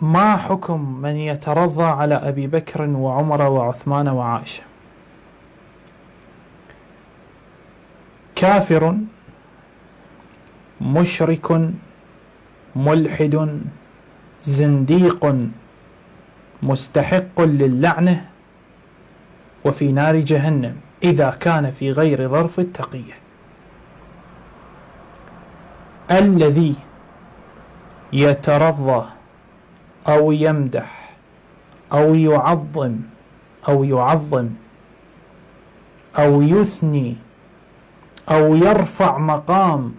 ما حكم من يترضى على أبي بكر وعمر وعثمان وعائشة؟ كافر، مشرك، ملحد، زنديق، مستحق للعنة، وفي نار جهنم إذا كان في غير ظرف التقية. الذي يترضى أو يمدح أو يعظم أو يثني أو يرفع مقام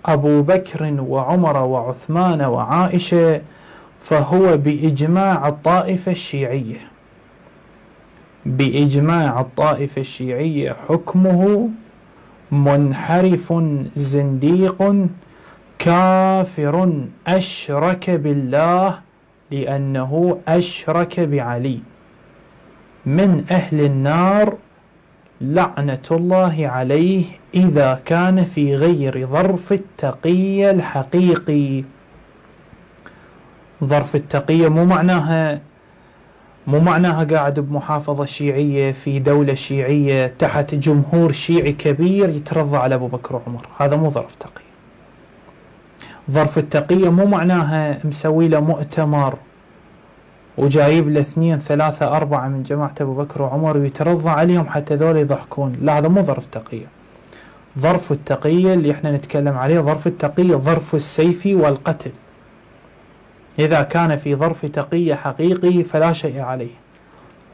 أبو بكر وعمر وعثمان وعائشة فهو بإجماع الطائفة الشيعية حكمه منحرف زنديق كافر أشرك بالله لأنه أشرك بعلي، من أهل النار لعنة الله عليه إذا كان في غير ظرف التقية الحقيقي. ظرف التقية مو معناها قاعد بمحافظة شيعية في دولة شيعية تحت جمهور شيعي كبير يترضى على أبو بكر وعمر، هذا مو ظرف تقية. ظرف التقية مو معناها مسوي له مؤتمر وجايب له 2 3 4 من جماعة أبو بكر وعمر ويترضى عليهم حتى ذول يضحكون، لا هذا مو ظرف تقية. ظرف التقية اللي احنا نتكلم عليه ظرف التقية ظرف السيف والقتل، إذا كان في ظرف تقية حقيقي فلا شيء عليه،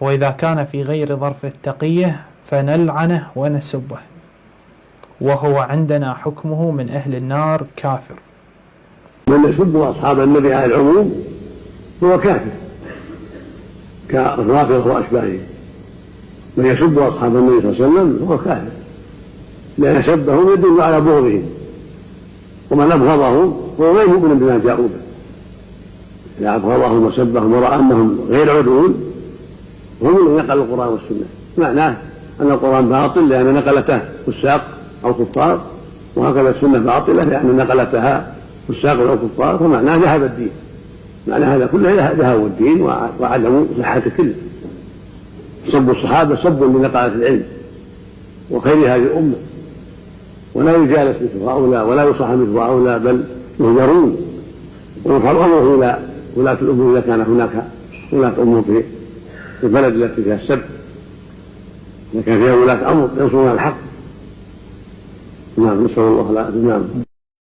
وإذا كان في غير ظرف التقية فنلعنه ونسبه، وهو عندنا حكمه من أهل النار كافر. من يسب أصحاب النبي على العموم هو كافر كالرافضة وأشباههم. من يسب أصحاب النبي صلى الله عليه وسلم هو كافر، لأن سبهم يدل على بغضهم، ومن أبغضهم هو غير مؤمن بما جاءوا به. إذا أبغضهم وسبهم ورأى أنهم غير عدول هم اللي نقلوا القرآن والسنة، معناه أن القرآن باطل لأن نقلته فساق أو كفار، وهكذا السنة باطلة لأن نقلتها فساق أو كفار، فمعناه ذهب الدين. معنى هذا كله ذهبوا الدين وعدموا صحة كله. سب الصحابة سب لنقلة العلم وخير هذه الأمة، ولا يجالس مثل هؤلاء ولا يصاحب مثل هؤلاء، بل يهجرون ويرفع الأمر إلى ولاة الأمور إذا كان هناك ولاة أمور في البلد التي فيها السب، إذا كان فيها ولاة أمر ينصرون الحق. نعم، نسأل الله العافية. نعم.